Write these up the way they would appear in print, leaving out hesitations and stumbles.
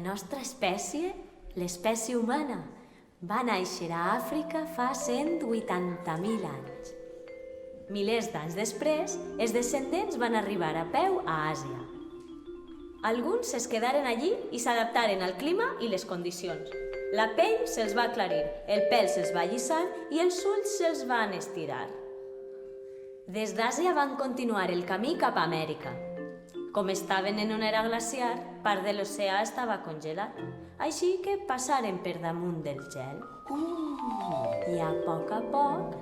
nostra espècie, l'espècie humana, va néixer a Àfrica fa 180.000 anys. Milers d'anys després, els descendents van arribar a peu a Àsia. Alguns es quedaren allí i s'adaptaren al clima i les condicions. La pell se'ls va aclarir, el pèl se'ls va lliçar i els ulls se'ls van estirar. Des d'Àsia van continuar el camí cap a Amèrica. Com estaven en una era glaciar, part de l'oceà estava congelat, així que passaren per damunt del gel. I a poc,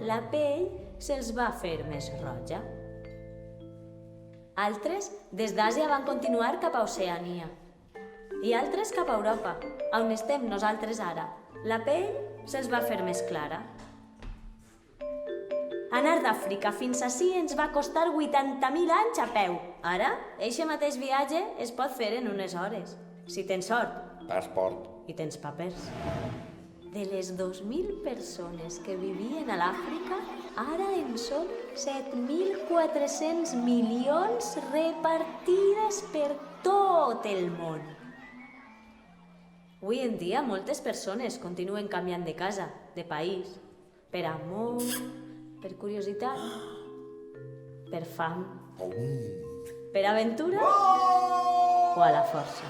la pell se'ls va fer més roja. Altres, des d'Àsia, van continuar cap a Oceania. I altres cap a Europa, on estem nosaltres ara. La pell se'ls va fer més clara. Anar d'Àfrica fins ací ens va costar 80.000 anys a peu. Ara, eixe mateix viatge es pot fer en unes hores. Si tens sort. Passport. I tens papers. De les 2.000 persones que vivien a l'Àfrica, ara en són 7.400 milions repartides per tot el món. Avui en dia, moltes persones continuen canviant de casa, de país, per amor, per curiositat, per fam, per aventura o a la força.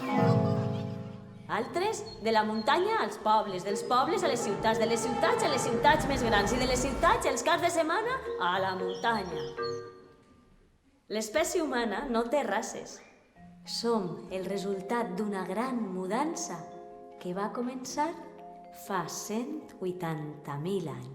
Altres, de la muntanya als pobles, dels pobles a les ciutats, de les ciutats a les ciutats més grans i de les ciutats els caps de setmana a la muntanya. L'espècie humana no té races. Som el resultat d'una gran mudança que va començar fa 180.000 anys.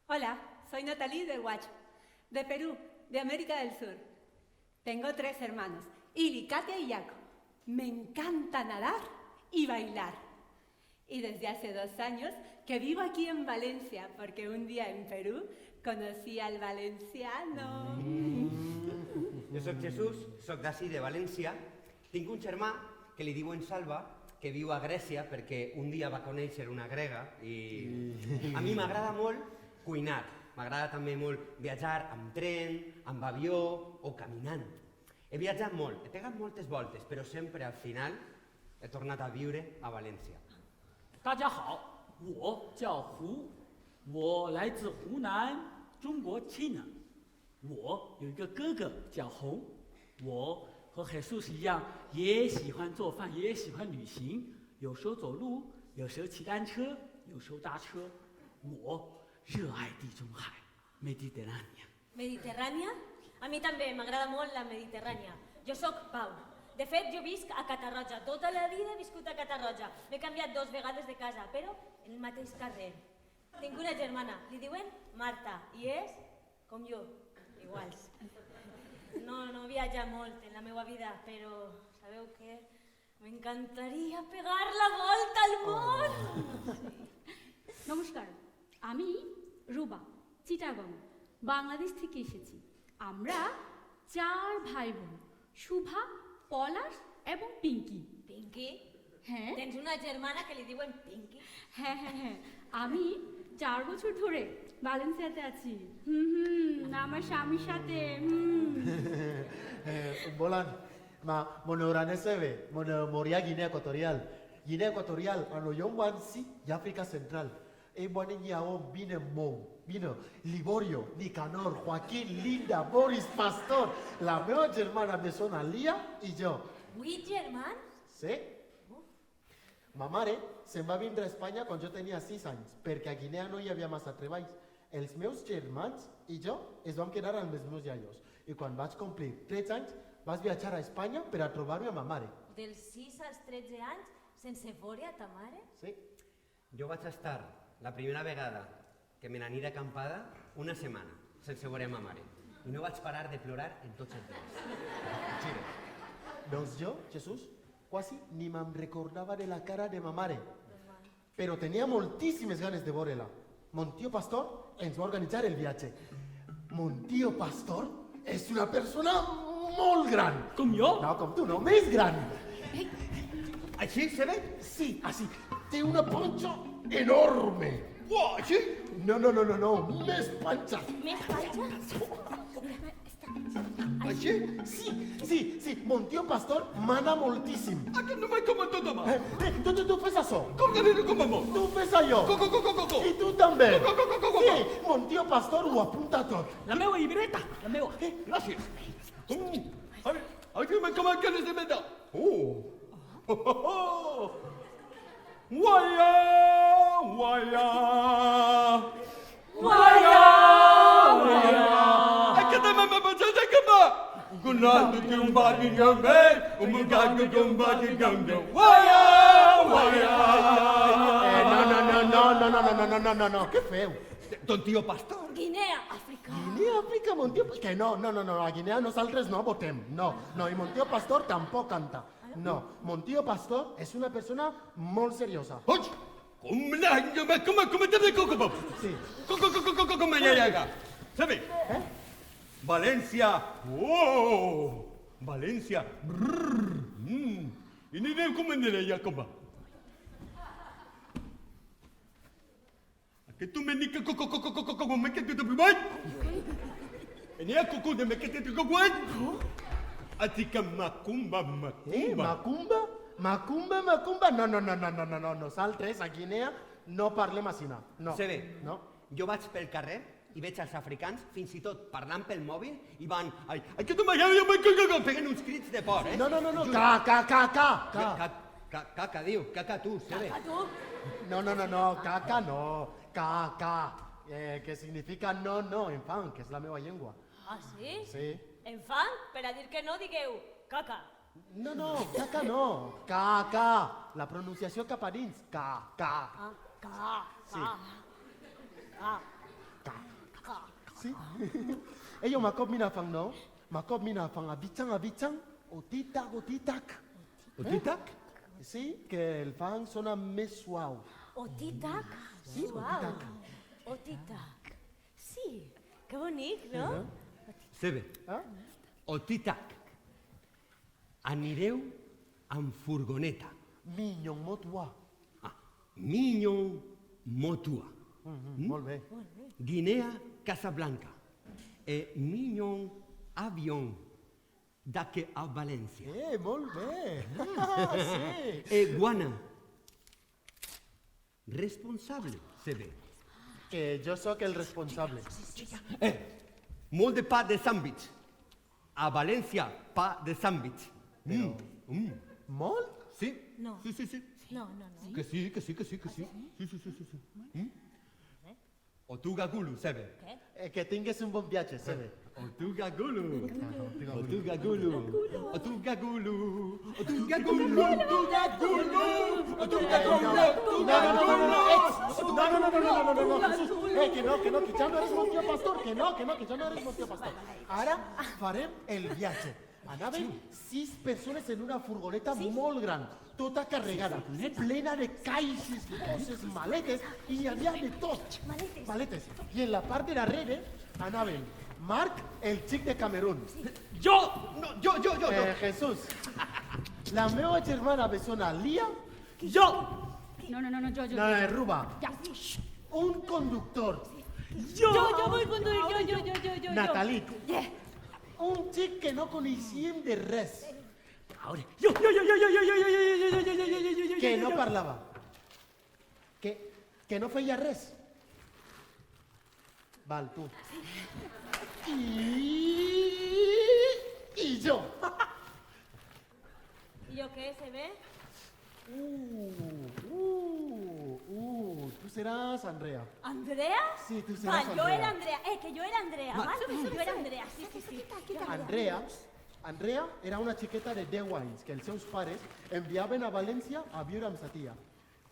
Hola, soy Natalie de Huacho, de Perú, de América del Sur. Tengo 3 hermanos, Ili, Katia y Jaco. Me encanta nadar y bailar. Y desde hace 2 años que vivo aquí en Valencia, porque un día en Perú conocí al valenciano. Jo soc Jesús, soc d'ací de València. Tinc un germà que li diuen Salva, que viu a Grècia perquè un dia va conèixer una grega i a mi m'agrada molt cuinar. M'agrada també molt viatjar amb tren, amb avió o caminant. He viatjat molt, he pegat moltes voltes, però sempre al final he tornat a viure a València. 大家好，我叫胡，我来自湖南，中国庆安。我有一个哥哥叫红，我和海叔是一样，也喜欢做饭，也喜欢旅行，有时候走路有时候骑单车，有时候搭车。我热爱地中海 Mediterrània. Mediterrània? A mi també m'agrada molt la Mediterrània. Jo sóc Pau. De fet, jo visc a Catarroja. Tota la vida he viscut a Catarroja. M'he canviat 2 vegades de casa, però en el mateix carrer. Tinc una germana, li diuen Marta, i és com jo, iguals. No viatja molt en la meva vida, però sabeu què? M'encantaria pegar la volta al món! নমস্কার, আমি রুবা, চিটাগং, বাংলাদেশ থেকে এসেছি। আমরা 4 ভাই বোন, শুভা, পলাশ এবং পিঙ্কি। Pinky? হ্যাঁ Tens una germana que li diuen Pinky? হ্যাঁ হ্যাঁ হ্যাঁ আমি 4 বছর ধরে ভ্যালেন্সিয়াতে আছি। আমার স্বামীর সাথে। Bolan, monorane sebe, moria Guinea Ecuatorial. Guinea Ecuatorial, ano yomban si, y África Central. Buenen yao, vino Liborio, Nicanor, Joaquín, Linda, Boris, Pastor. La meva germana me son Lía y yo. 8 germans? ¿Sí? Ma mare se'n va vindre a Espanya quan jo tenia 6 anys, perquè a Guinea no hi havia massa treballs. Els meus germans i jo es vam quedar amb els meus iaios. I quan vaig complir 13 anys, vaig viatjar a Espanya per a trobar-me amb ma mare. Dels 6 als 13 anys, sense veure a ta mare? Sí? Jo vaig estar la primera vegada que me n'aniré acampada una setmana, sense veure ma mare. I no vaig parar de plorar en tots els dies. Gire. Doncs jo, Jesús, quasi ni me'n recordava de la cara de ma mare. Però tenia moltíssimes ganes de veure-la. Mon tio Pastor ens va organitzar el viatge. Mon tio Pastor és una persona molt gran. Com jo? No, com tu, no, més gran. Així se ve? Sí, así. Té una panxa enorme. Uau, així? No, més panxa. Més panxa? Així? Sí, mon tio Pastor mana moltíssim. Aquest no m'ha comentat demà. Tu fes això. Com que aniré com amor? Tu fes allò. Co. I tu també. Co. Sí, mon tio Pastor ho apunta tot. La meva llibreta, la meva. Gràcies. Aquí m'he comat ganes de menjar. Guaia. Aquesta m'ha pensat a cama. Gunando que badi gambe, gago badi gambe. Guaia. No, què feu? Ton tio Pastor. Guinea, Àfrica. Guinea, Àfrica, mon tio... Que no, a Guinea nosaltres no votem, no, i mon tio Pastor tampoc canta. No, mon tio Pastor és una persona molt seriosa. Hoig! Com te dic com? Sí. Com ya. ¿Sabe? Valencia. Valencia. Y ni de cómo me ya como. Que tú me dices como me quedé de primer. En el coco de me quedé de coco. Así que macumba. Macumba? No, nosaltres a Guinea no parlem així, no. Se ve? No. Jo vaig pel carrer i veig els africans fins i tot parlant pel mòbil i van... Ay, que tú me llamas. Peguen uns crits de por, eh? No, Caca, diu, caca tu, se ve? No, caca no, caca, que significa no, en fan, que és la meva llengua. Ah, sí? Sí. En fan, per a dir que no digueu caca. No, caca no, caca, la pronunciació cap a dins, caca. Sí. Sí. Ellos makop mina fang no, makop mina fang abitang, otitak. Otitak? Sí, que el fang sona més suau. Otitac? Sí, Uau. otitac. Otitac. Sí, que bonic, no? Se ve? Ah? Otitak. Anireu amb furgoneta. Mignon motua. Mignon motua. Molt bé. Guinea, Casablanca. Mignon avion. D'aquí a València. Molt bé. Sí. Guana. Responsable, se ve. Que jo sóc el responsable. Molt de pa de sàndwich. A València, pa de sàndwich. Molt? Sí? No. Sí, sí, sí. No, no, no. Que sí, que sí, que sí, que sí. Sí, sí, sí, sí, sí. Otuga Gulu, Sebe. Que tingues un bon viatge, Sebe. Otuga Gulu. Otuga Gulu. Otuga Gulu. Otuga Gulu. Otuga Gulu. Otuga Gulu. Que ja no eres mon tio pastor, que ja no eres mon tio pastor. Ara farem el viatge. Anaven 6 persones en una furgoneta molt gran, tota carregada, plena de caixes, coses, maletes, i hi havia de tot. Maletes. I en la part de darrere anaven Marc, el xic de Camerún. Yo. No, yo. Jesús. La meva germana bessona Lia. Yo. No, yo. No, Ruba. Ya. Un conductor. Yo voy a conduir, yo. Natalie. Un xic que no coneixíem de res. Ahora. Que no parlava. Que no feia res. Val, tu. I jo. ¿Y yo qué, se ve? Tú serás Andrea. ¿Andrea? Sí, tú serás yo Andrea. era Andrea. Que yo era Andrea, ¿vale? Yo era Andrea, sí. Andrea era una xiqueta de 10 anys que els seus pares enviaven a València a viure amb sa tia.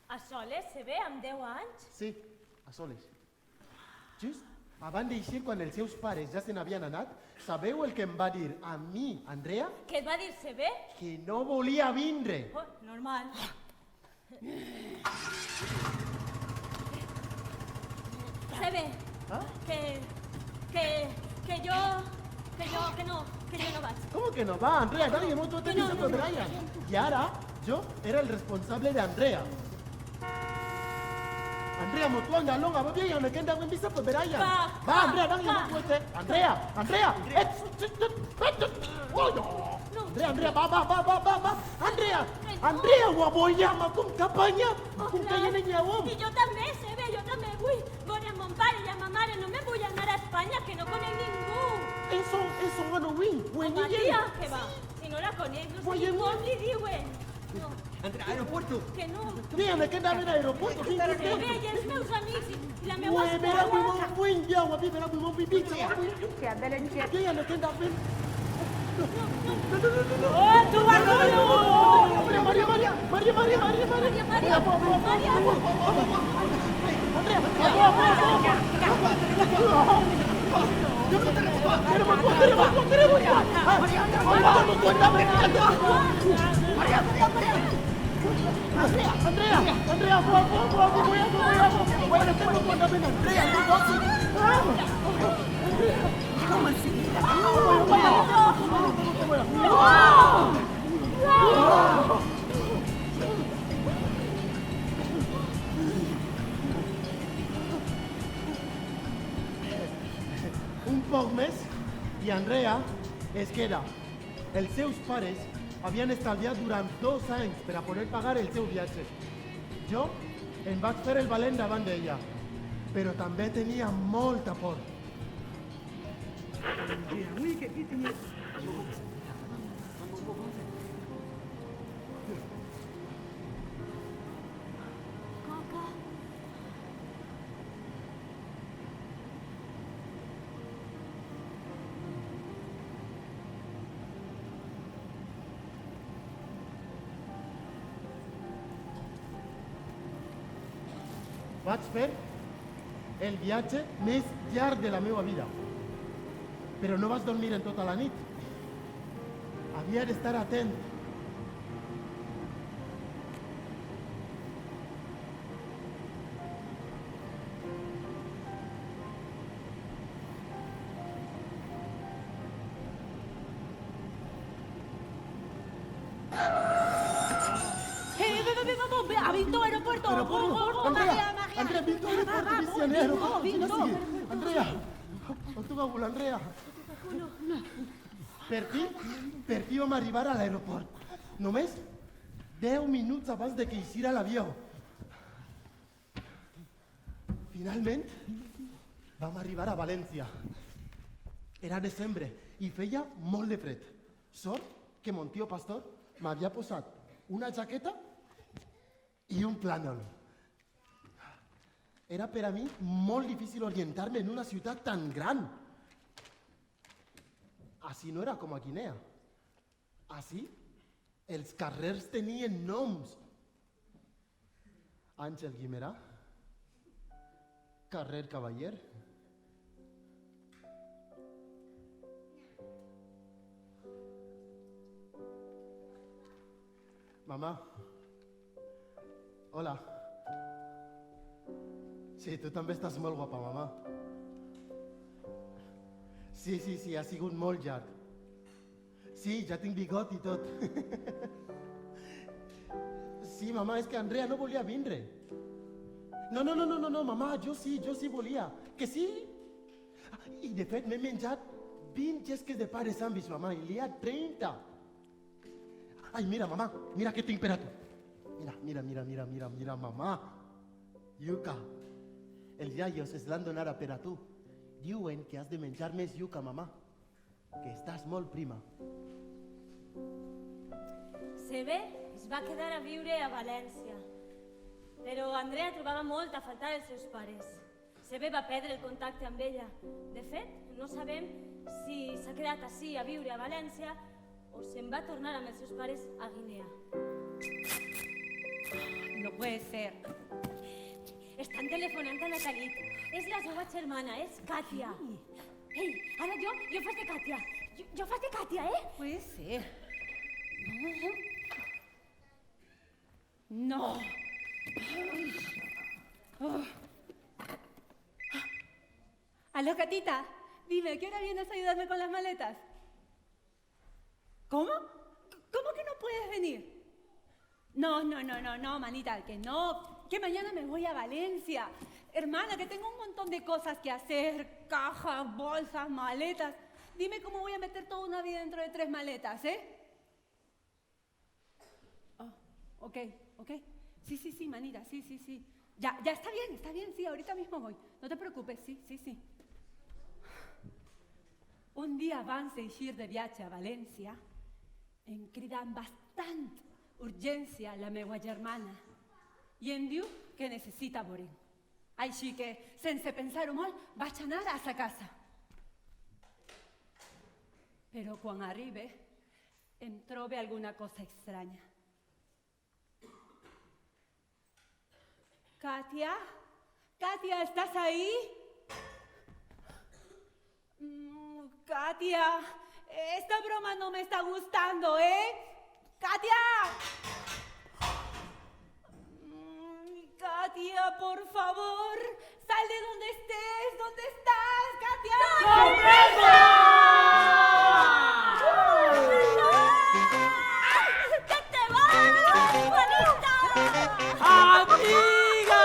A soles, se ve, amb 10 anys? Sí, a soles. Just abans d'eixir, quan els seus pares ja se n'havien anat, sabeu el que em va dir a mi, Andrea? Què et va dir, se ve? Que no volia vindre. Oh, normal. Se ve que no vaig. ¿Cómo que no va, Andrea? Nadie no, tú te dices con Brian. Y ahora, yo era el responsable de Andrea. Andrea, mo anda longa, va bien, me queda en vista por Brian. Va, Andrea, nadie no puede. Andrea. Andrea, va. Andrea, guaboyama con campaña. Con calle de ñabón. I jo també, se ve, jo també vull veure a mon pare i a ma mare. No me vull anar a Espanya, que no conec ningú. Eso no win. Ma tia, que va? Si no la conec, no sé ni com li diuen. No, Andrea, aeropuerto. que no. Mira, me queda en el aeropuerto. Se ve, i els meus amics i la meua Ué, verá muy escola. buen ya, guapi, verá muy buen pipí, chaval. Ya, no queda bien. Oh, tu Bartolo! María. Andrea, un poc més i Andrea es queda. Els seus pares havien estalviat durant 2 anys per a poder pagar el seu viatge. Jo em vaig fer el valent davant d'ella, però també tenia molta por. Coca. Vaig fer el viatge més llarg de la meva vida, però no vaig dormir en tota la nit. Havia d'estar atent. Ha vinto aeropuerto. Andrea, vinto aeroporto, Cristian, aeroporto. Andrea, Tortuga Gula, Andrea. Per fi vam arribar a l'aeroport. Només 10 minuts abans de que eixira l'avió. Finalment, vam arribar a València. Era desembre i feia molt de fred. Sort que mon tio pastor m'havia posat una chaqueta y un plànol. Era per a mi molt difícil orientar-me en una ciutat tan gran. Així no era com a Guinea. Així, els carrers tenien noms. Àngel Guimerà, carrer Cavaller. Mamà. Hola. Sí, tu també estàs molt guapa, mamà. Sí, ha sigut molt llarg. Sí, ja tinc bigot i tot. Sí, mamà, és que Andrea no volia vindre. No, mamà, jo sí volia. Que sí? I de fet m'he menjat 20 llesques de pa de sandwich, mamà, i n'hi ha 30. Ai, mira, mamà, mira què tinc per a tu. Mira, mamà. Yuca. Els iaios es l'han donada per a tu. Diuen que has de menjar més yuca, mamà. Que estàs molt prima. Sebe es va quedar a viure a València, però Andrea trobava molt a faltar els seus pares. Sebe va perdre el contacte amb ella. De fet, no sabem si s'ha quedat ací a viure a València o se'n va tornar amb els seus pares a Guinea. No puede ser. Estan telefonant a Natalit. És la seva germana, és Katia. Ei, ara jo faig de Katia. Jo faig de Katia, eh? Puede ser. No. Aló, Catita. Dime, ¿qué hora vienes a ayudarme con las maletas? ¿Cómo? ¿Cómo que no puedes venir? No, manita, que no. Que mañana me voy a Valencia. Hermana, que tengo un montón de cosas que hacer. Cajas, bolsas, maletas. Dime cómo voy a meter toda una vida dentro de 3 maletas, ¿eh? Oh, ok. Sí, manita, sí. Ya está bien, sí, ahorita mismo voy. No te preocupes, sí. Un dia abans d'eixir de viatge a València, em crida amb bastant urgència la meva germana i em diu que necessita veure'm. Així que, sense pensar-ho molt, vaig anar a sa casa. Però quan arribe, em trobe alguna cosa estranya. Katia, ¿estás ahí? Katia, esta broma no me está gustando, ¿eh? ¡Katia! Katia, por favor, sal de donde estés. ¿Dónde estás, Katia? ¡Sorpresa! ¡Que te vas, Juanita! ¡Amiga!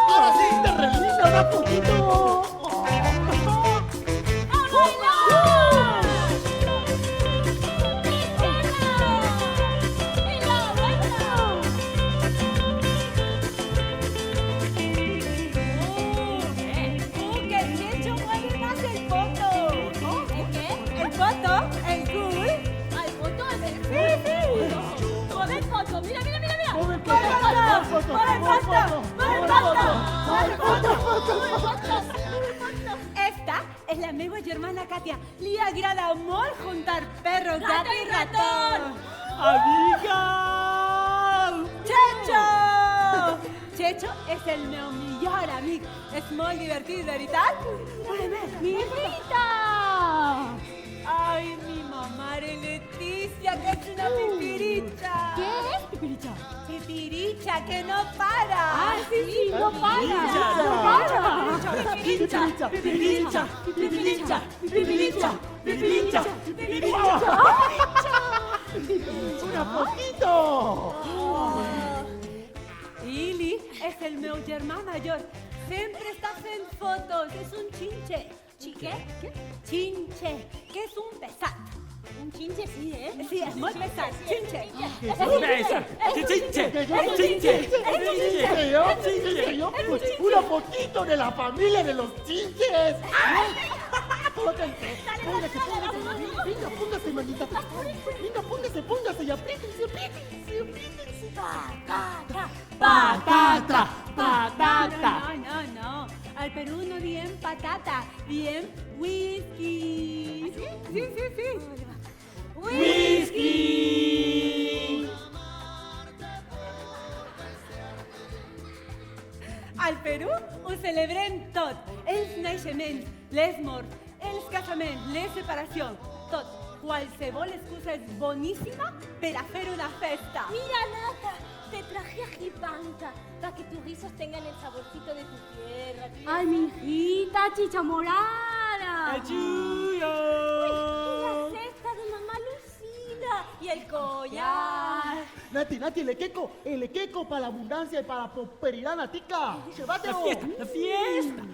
Ahora sí, te relina un poquito. Esta es la meva germana Katia. Li agrada molt juntar perro, gato i ratón. ¡Amiga! Checho és el meu millor amic. És molt divertit, veritat? Mira! Ay, mi mamá Leticia, que es una pipiricha. ¿Qué es, Pipiricha? Pipiricha, que no para. Ah, sí, no para. ¡Un poquito! Ili es el meu germà mayor. Siempre está haciendo fotos. Es un chinche. ¿Chique? ¿Qué? Chinche, que es un pesat. Un chinche, sí, ¿eh? Sí, es muy pesat. Chinche. ¡Un poquito de la familia de los chinches! Dale, Venga, póngase, manita. Venga, póngase y apriétense. Patata, patata. No. Al Perú no bien patata, bien whisky. Sí. Whisky! Al Perú ho celebrem tot. Els naixements, les morts, els casaments, les separacions, tot. Qualsevol excusa és boníssima per a fer una festa. Mira, Nata, te traje ajipanca para que tus guisos tengan el saborcito de tu tierra. Tía. Ay, mi hijita, chicha morada. Y la cesta de mamá Lucina y el collar. Nati, el queco para la abundancia y para la prosperidad, Natica. Llévatelo.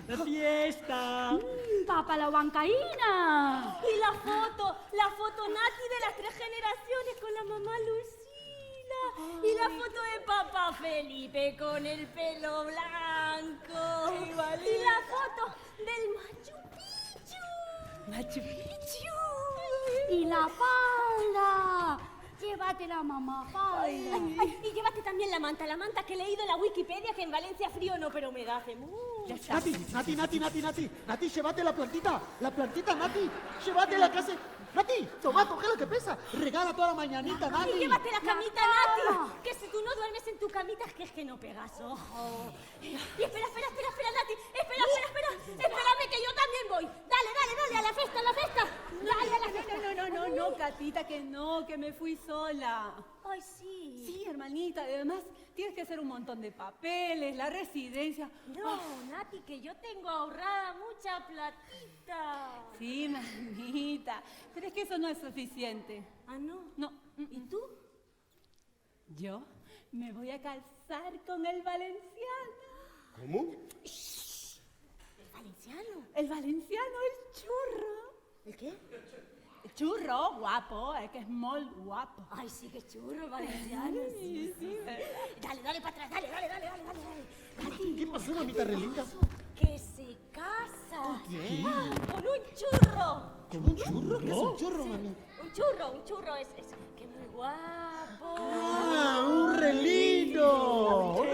La fiesta. Papa la huancaína. Y la foto Nati de las 3 generaciones con la mamá Lucina. Y la foto de papá Felipe con el pelo blanco. Y la foto del Machu Picchu. Y la falda. Llévatela, mamá, falda. Ay, y llévate también la manta que he leído en la Wikipedia que en Valencia frío no, pero humedad hace mucho. Nati, llévate la plantita, Nati, llévate la casa. Nati, toma, coge lo que pesa, regala toda la mañanita, Nati. Y llévate la camita, Nati, que si tú no duermes en tu camita es que no pegas ojo. Y espera, Nati, espérame que yo también voy. Dale, a la fiesta. Dale a la fiesta. No, Catita, que no, que me fui sola. Ay, sí. Sí, hermanita, además tienes que hacer un montón de papeles, la residencia. No, Nati, que yo tengo ahorrada mucha platita. Sí, mamita, pero es que eso no es suficiente. Ah, ¿no? No. ¿Y tú? Yo me voy a casar con el valenciano. ¿Cómo? ¿El valenciano? El valenciano, el churro. ¿El qué? El churro, guapo, que es muy guapo. Ay, sí, qué churro, valenciano. Sí. Dale para atrás, dale. ¿Qué pasó, mamita relinda? Que se casa. ¿Qué? Con un churro. ¿Con un churro? ¿Qué es un churro, mami? Un churro es que es muy guapo. ¡Ah, un relino!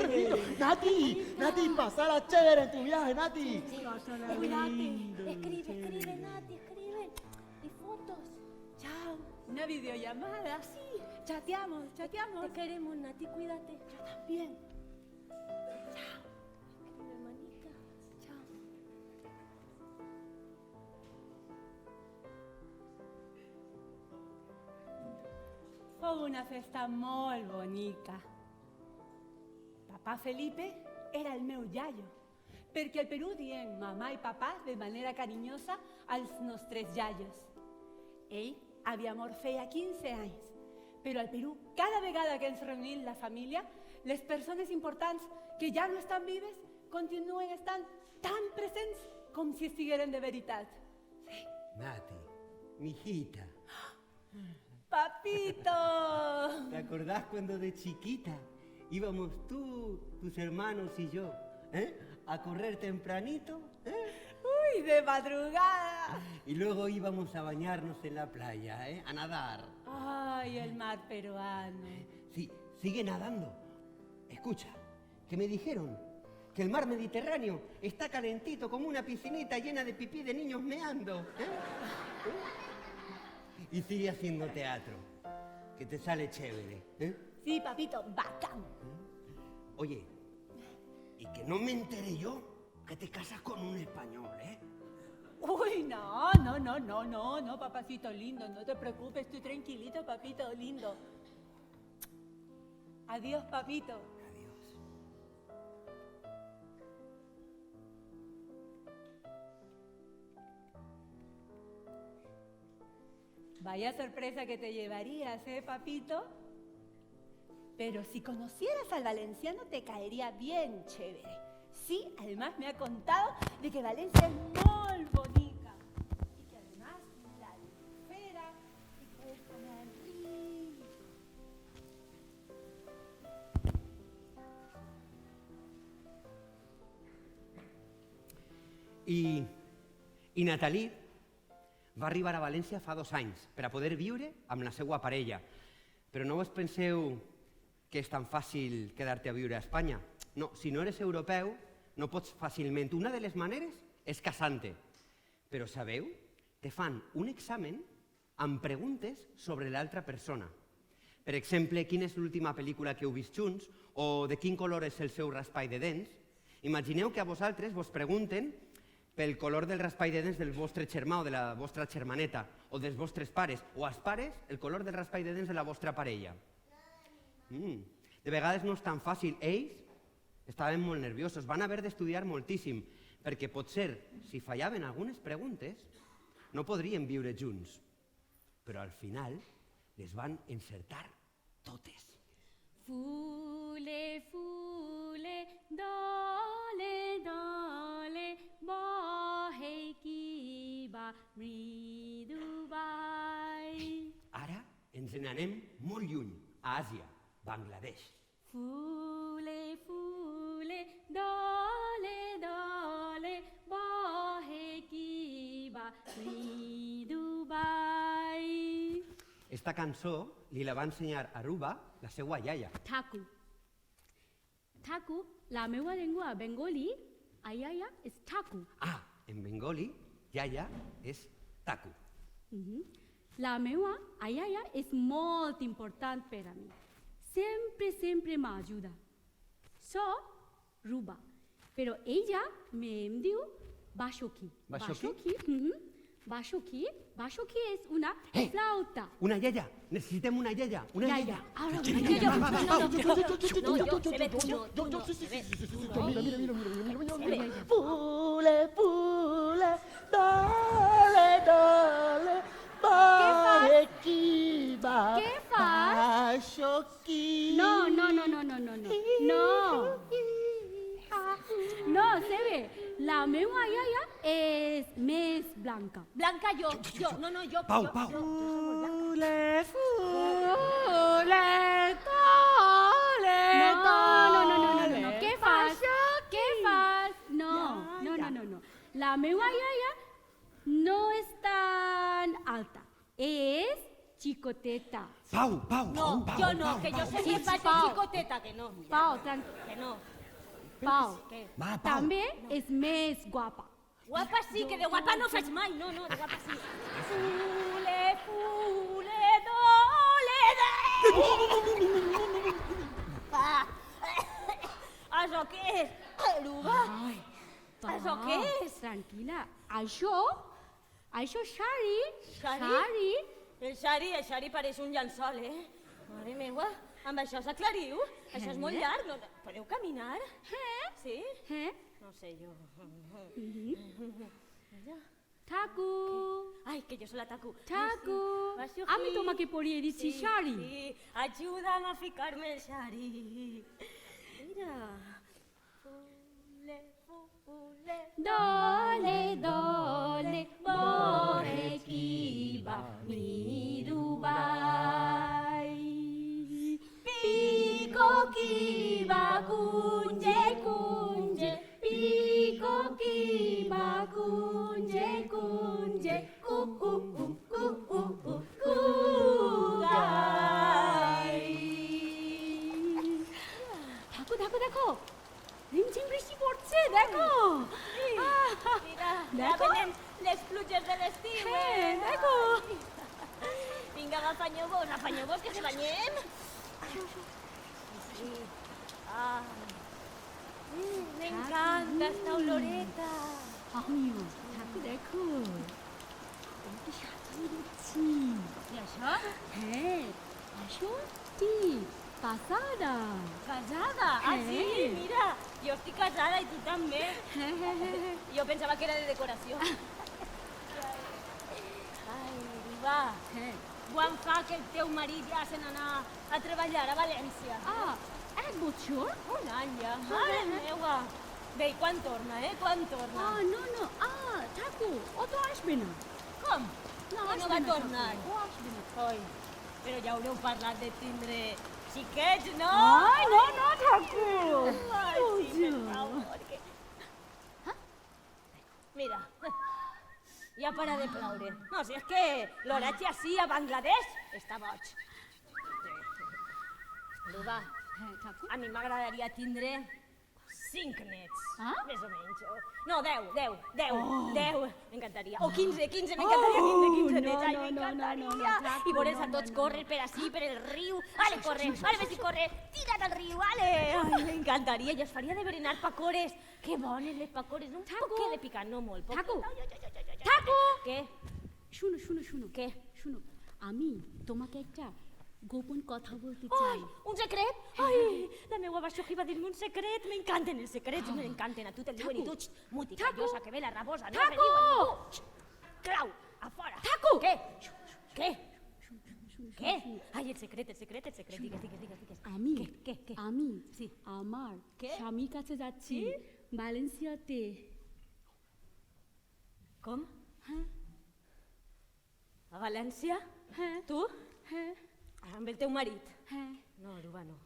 Nati, pasala chévere en tu viaje, Nati. Escribe, Nati, escribe. Y fotos. Chao, una videollamada, sí. Chateamos. Te queremos, Nati, cuídate. Yo también. Escribe, hermanita. Chao. Fue una festa molt bonica. Papà Felipe era el meu iaio, perquè al Perú diem mamà i papà de manera carinyosa als nostres iaios. Ell havia mort feia 15 anys, però al Perú, cada vegada que ens reunim la família, les persones importants que ja no estan vives continuen estant tan presents com si estigueren de veritat. Nati, mijita, ¡Papito! ¿te acordás cuando de chiquita íbamos tú, tus hermanos y yo, a correr tempranito? ¡Uy, de madrugada! Y luego íbamos a bañarnos en la playa, a nadar. ¡Ay, el mar peruano! Sí, sigue nadando. Escucha, que me dijeron que el mar Mediterráneo está calentito como una piscinita llena de pipí de niños meando. Y sigue haciendo teatro, que te sale chévere. Sí, papito, bacán. Oye, y que no me enteré yo que te casas con un español, Uy, no, papacito lindo, no te preocupes, estoy tranquilito, papito lindo. Adiós, papito. Adiós. Vaya sorpresa que te llevarías, papito. Pero si conocieras al valenciano te caería bien chévere. Sí, además me ha contado de que Valencia es muy bonita. Y que además la albufera y que es tan rico. Y Natalie va arribar a València fa 2 anys per a poder viure amb la seva parella. Però no us penseu que és tan fàcil quedar-te a viure a Espanya. No, si no eres europeu, no pots fàcilment. Una de les maneres és casant-te. Però sabeu? Te fan un examen amb preguntes sobre l'altra persona. Per exemple, quina és l'última pel·lícula que heu vist junts o de quin color és el seu raspall de dents. Imagineu que a vosaltres vos pregunten pel color del raspall de dents del vostre germà o de la vostra germaneta, o dels vostres pares, o als pares el color del raspall de dents de la vostra parella. De vegades no és tan fàcil. Ells estaven molt nerviosos, van haver d'estudiar moltíssim, perquè potser, si fallaven algunes preguntes, no podrien viure junts. Però al final les van encertar totes. Fule, fule, dole, dole, bohe kiba, mridubai. Ara ens n'anem molt lluny, a Àsia, Bangladesh. Fule, fule, dole, dole, bohe kiba, mridubai. Esta cançó li la va ensenyar a Ruba, la seva iaia. Taku. Taku, la meva llengua bengali, ayaya és taku. Ah, en bengali, iaia és taku. La meva ayaya és molt important per a mi. Sempre m'ajuda. Soc Ruba, però ella em diu Bashoki. Bashoki? Bashoki és una flauta. Una iaia, necessitem una iaia. Una iaia. Ahora, Mira, Pule, pule, dale, dale, bohe kiba, Què fas? Bashoki. No. No, Sebe, la meva iaia és més blanca. Blanca, yo. No, jo. Pau. Fule, fule, dale, No. Què fas? No. La meva iaia no és tan alta. És xicoteta. Pau. No, yo no, que yo sé que Sí, falta Pau. chicoteta, que no. Pau, Que no. Pau. Què? Va, Pau. També és més guapa. Guapa sí, que de guapa no faig mai. No, de guapa sí. Fule, dole, Això què és? Eruga? Això què és? Tranquil·la. Això és Shari. Shari? El Xari pareix un llençol, Mare meva, amb això s'aclariu? Això és molt llarg, no? Podeu caminar? Sí? No sé, jo... Taku. Ai, que jo soy la Taku. Taku. Ai, sí. A mi toma que podria dir Shari. Sí, ajuda'm a ficar-me el Xari. Mira. Fule. Dole, bohe kiba, mirubai. Pico kiba, kunje, pico kiba, kunje, kugai. দেখো রিমঝিম বৃষ্টি পড়ছে দেখো Mira, ¿Deco? ya venen les pluges de l'estiu, দেখো Vinga, agafanyeu-vos, que se banyem. Sí. M'encanta esta oloreta. 아니요 자꾸 দেখো 이렇게 সাজিয়ে দিচ্ছি I això? això sí casada Casada? Ah, sí? Mira, jo estic casada i tu també. Jo pensava que era de decoració. Ai, va. Quan fa que el teu marit ja se n'anà a treballar a València? এক বছর Un any ja. Mare meva. Bé, i quan torna, Quan torna? no ঠাকু ও তো আসবে না Com? No, Que no আসবে va না, tornar? ঠাকু, ও আসবে না Oi, però ja haureu parlat de tindre xiquets, no? Ai, no, ঠাকু Ai, sí, per favor, que... Mira, ja para de ploure. No, si és que l'oratge així a Bangladesh està boig. Ruba, a mi m'agradaria tindre 5 nets, més o menys. No, 10, m'encantaria. O 15, m'encantaria tindre 15 nets, ai, m'encantaria. I veure'ls a tots córrer per ací, per el riu. Ale, corre, ale, ves i corre, tira't al riu, ale. Ai, m'encantaria, i es faria de berenar pacores. Que bones les pacores, un poquet de picant, no molt. Taco! Taco! Què? শুনো কে? শুনো আমি তোমাকে একটা গোপন কথা বলতে চাই। Ai, un secret? Ai, la meva baixoja va dir-me un secret. M'encanten els secrets, m'encanten. A tu te'l diuen i tu, muti callosa, que ve la rabosa. No se diuen ningú. Clau, a fora. Taco! Què? Què? Què? Ai, el secret. Digues. আমি কে? আমি জি। আমার কে? স্বামীর কাছে যাচ্ছি ভ্যালেন্সিয়াতে। Com? হ্যাঁ A València? হ্যাঁ Tu? হ্যাঁ Amb el teu marit? হ্যাঁ No, Uruba, no.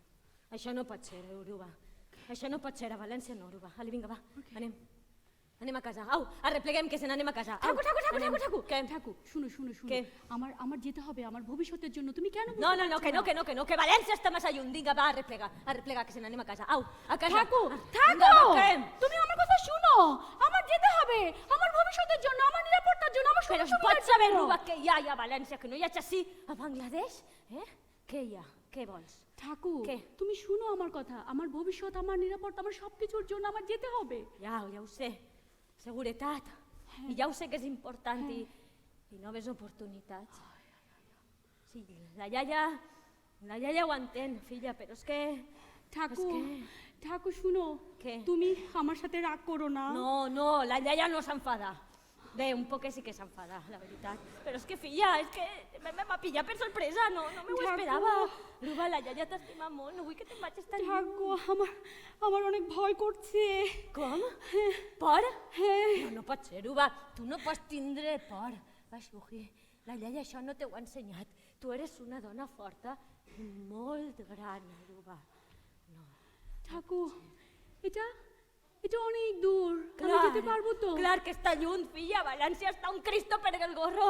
Això no pot ser, Uruba. Això no pot ser, a València no, Uruba. Ale, vinga, va, anem. Anem a casa. Au, arrepleguem que se n'anem a casa. Au, anem. Què? ঠাকুর শুনো শুনো শুনো কে? আমার যেতে হবে আমার ভবিষ্যতের জন্য তুমি কেন No, que València està massa lluny. Vinga, va, arreplega, que se n'anem a casa. Au, a casa. Thakur Vinga, va, què? তুমি আমার কথা শুনো আমার যেতে হবে আমার ভবিষ্যতের জন্য আমার নিরাপত্তার জন্য আমার Però সব pots saber, Uruba, què hi ha a València, que no hi ha així a Bangladesh? Què hi ha? Què vols? ঠাকুর কে? তুমি শুনো আমার কথা আমার ভবিষ্যৎ আমার নিরাপত্তা আমার সবকিছুর জন্য আমার যেতে হবে Ja ho sé. Seguretat. I ja ho sé que és important i noves oportunitats. Sí, la iaia ho entén, filla, però és que... ঠাকুর ঠাকুর শুনো কে? তুমি আমার সাথে রাগ করো না No, la iaia no s'enfada. Bé, un poc sí que s'enfada, la veritat. Però és que, filla, és que m'ha pillat per sorpresa, no me ho esperava. Ruba, la iaia t'estima molt, no vull que te'n vagis tan lluny. ঠাকুর আমার অনেক ভয় করছে Com? Por? হ্যাঁ No pot ser, Ruba. Tu no pots tindre por. Baixuji, la iaia això no t'ho ha ensenyat. Tu eres una dona forta i molt gran, Ruba. ঠাকুর এটা এটা অনেক দূর আমি যেতে পারবো তো Clar que està lluny, filla. València està un Cristo per el gorro.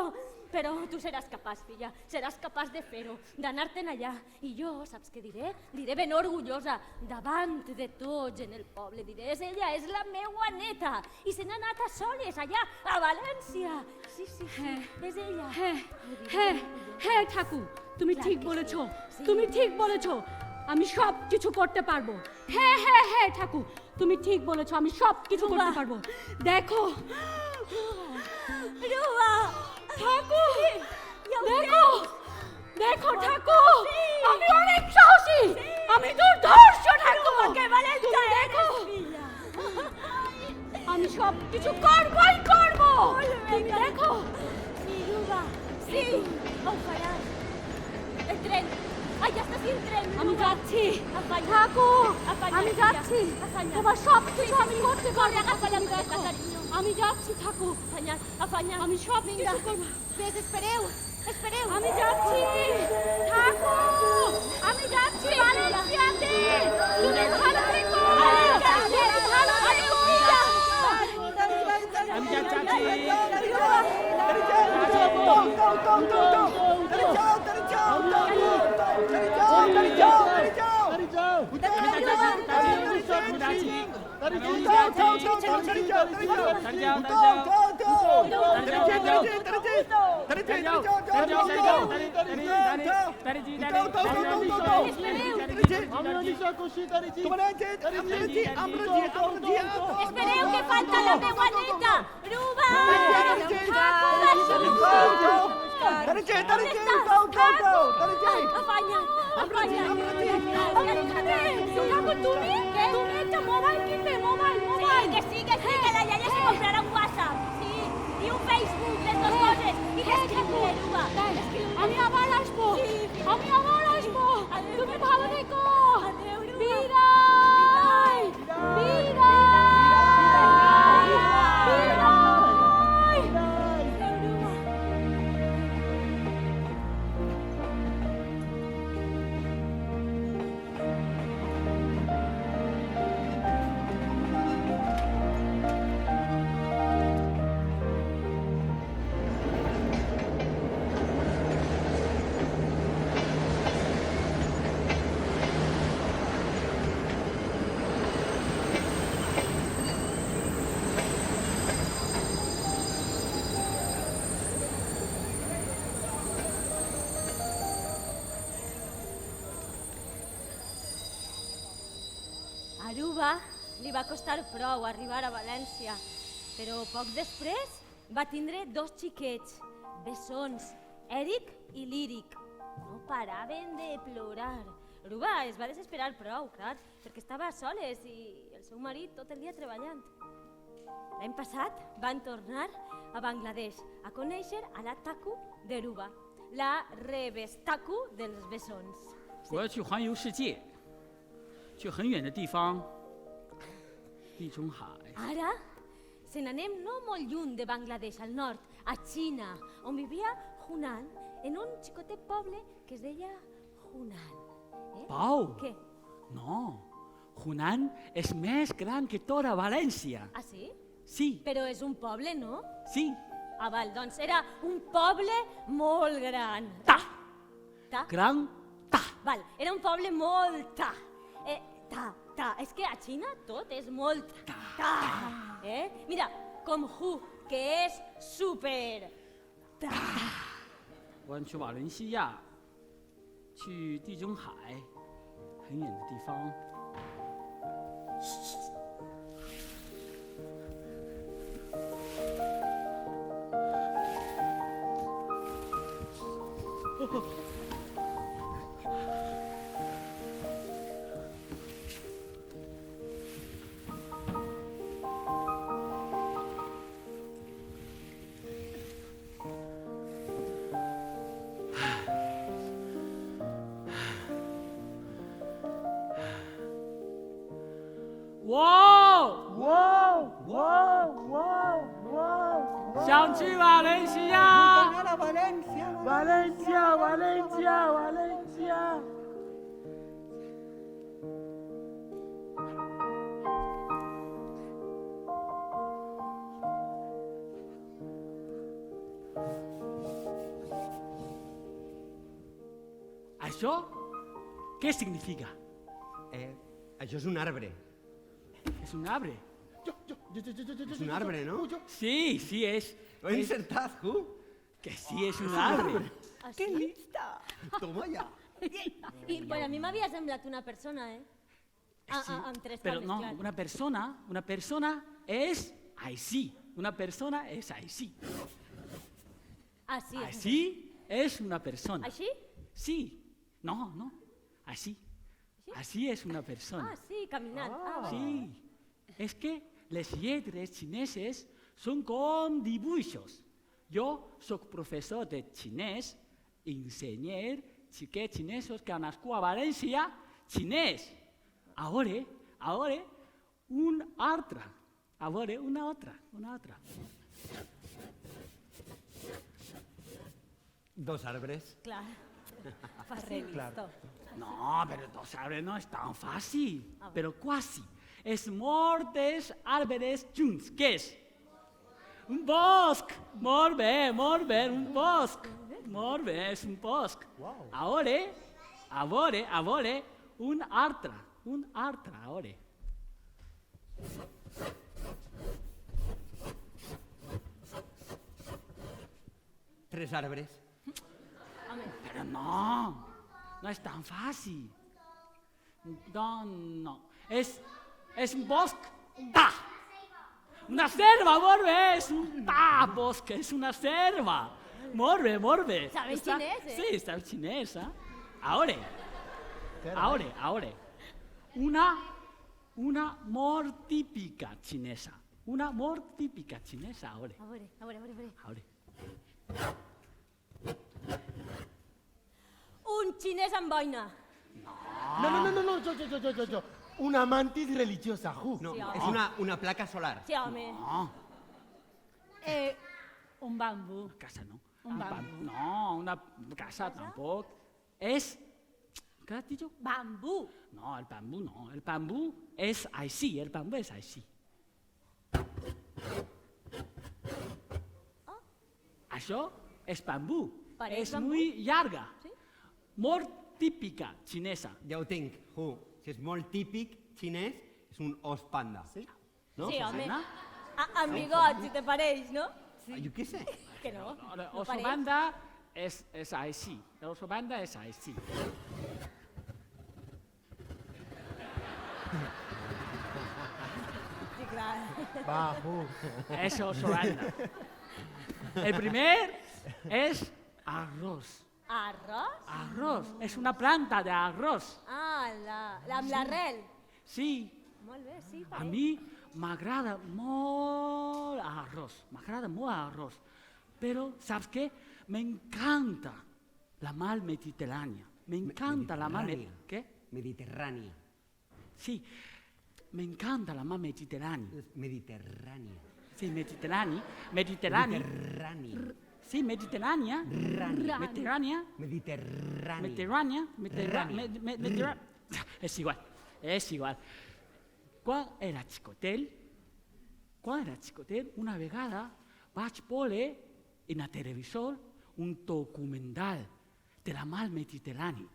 Però tu seràs capaç, filla. Seràs capaç de fer-ho, d'anar-te'n allà. I jo, saps què diré? Diré ben orgullosa, davant de tots en el poble. Diré, ella és la meua neta. I se n'ha anat a soles, allà, a València. Sí, és ella. হ্যাঁ ঠাকুর তুমি ঠিক বলেছো তুমি ঠিক বলেছো আমি সব কিছু করতে পারবো হ্যাঁ ঠাকুর তুমি ঠিক বলেছো আমি সব কিছু করতে পারবো দেখো Ruba! ঠাকুর দেখো ঠাকুর আমি অনেক সাহসী আমি দুর্ধর্ষ ঠাকুর তুমি দেখো আমি সব কিছু করবই করবো তুমি দেখো Sí, Ruba, sí, ho faràs. El tren. Ai, ja està sí, el tren, আমি Ruba. যাচ্ছি Afanya. ঠাকুর Afanya, আমি filla. যাচ্ছি Afanya. তোমার সব কিছু আমি করতে পারবো Agafa la তুমি maleta, দেখো carinyo. আমি যাচ্ছি ঠাকুর Afanya. আমি সব কিছু করবো Ves, espereu. আমি যাচ্ছি ঠাকুর আমি যাচ্ছি ভালেন্সিয়াতে তুমি ভালো থেকো ভালো থেকো আমি যাচ্ছি Espereu que falta la meua neta. Ruba! Afanya. ঠাকুর তুমি তুমি একটা মোবাইল কিনবে mobile Sí, que la iaia se comprarà un WhatsApp. Sí, i un Facebook, les dos coses. I l'escriuré, Ruba. আমি আবার আসবো তুমি ভালো থেকো Adéu, Ruba. বিদায় Aruba li va costar prou arribar a València, però poc després va tindre 2 xiquets, bessons, Eric i Líric. No paraven de plorar. Aruba es va desesperar prou, clar, perquè estava soles i el seu marit tot el dia treballant. L'any passat van tornar a Bangladesh a conèixer a la Taku d'Aruba, la Rebestaku dels bessons. 我要去环游世界，去很远的地方，地中海。 Ara se n'anem no molt lluny de Bangladesh, al nord, a Xina, on vivia Hunan, en un xicotet poble que es deia Hunan. Pau! Què? No, Hunan és més gran que tota València. Ah, sí? Sí, Però és un poble, no? sí. Ah, val, doncs era un poble molt gran. Ta, Ta? gran, ta. Val, era un poble molt ta. Ta. És que a Xina tot és molt ta. Mira, com Hu, que és super ta. 我要去马来西亚，去地中海，很远的地方。 想去马来西亚。 Valencia. ¿Això qué significa? Això és un arbre. Es un arbre. És un arbre, no? Sí, sí es. Ho he encertat, Hu. Que sí es un arbre. ¡Qué lista! Toma ja. I bueno, a mi m'havia semblat una persona, amb 3 Pero cables, no, clar. una persona es así. Una persona es así. Ah, sí. Así es una persona. Així? Sí. No, no. Así. Así es una persona. Ah, sí, caminant. Ah, Sí. Es que les lletres xineses són com dibuixos. Jo sóc professor de xinès, ensenyer xiquets xinesos que han nascut a València, xinès. Ara, un altre. A veure, una altra. Dos arbres. clar. Fas re listo. No, però dos arbres no és tan fàcil, però quasi. És molts arbres junts. Què és? Un bosc. Molt bé, un bosc. Molt bé, és un bosc. A veure, un altre, a veure. Tres arbres. Però no és tan fàcil. No. És un bosc. Ta! Una selva, molt bé, és un bosc, és una selva. Molt bé. Sabes xinès, Sí, saps xinès, A veure. Una molt típica xinesa. A veure. A veure. A veure. Un xinès amb boina. No, yo. Una mantis religiosa, No, Sí, és una placa solar. Sí, home. No, Un bambú. una casa no. Un bambú. No, una casa tampoc. És... Què has dit? Bambú. No, el bambú no. El bambú és així, Això és bambú. Pareix És bambú? molt llarga. Sí? Molt típica xinesa. Ja ho tinc, Hu. Si és molt típic xinès, és un os panda. Sí? No? Sí, home. Sona? Amb bigot, si te pareix, no? Jo què sé. Que no. Oso banda és així. L'oso banda és així. Va, Eso, Soraya. El primer es arroz. Arròs? Arroz. Es una planta de arroz. Ah, amb l'arrel. Sí. Molt bé, sí. A mi m'agrada molt arroz. M'agrada molt arroz. Pero, ¿sabes qué? Me encanta la mar Mediterránea. Me encanta la mar... ¿Qué? Mediterránea. Sí. Me encanta la mar Mediterránea. Mediterránea. Sí, Mediterránea. Mediterránea. Mediterránea. Sí, Mediterránea. Mediterránea. Mediterránea. Mediterránea. És igual. Quan era xicotet, una vegada vaig veure en el televisor un documental de la mar Mediterrània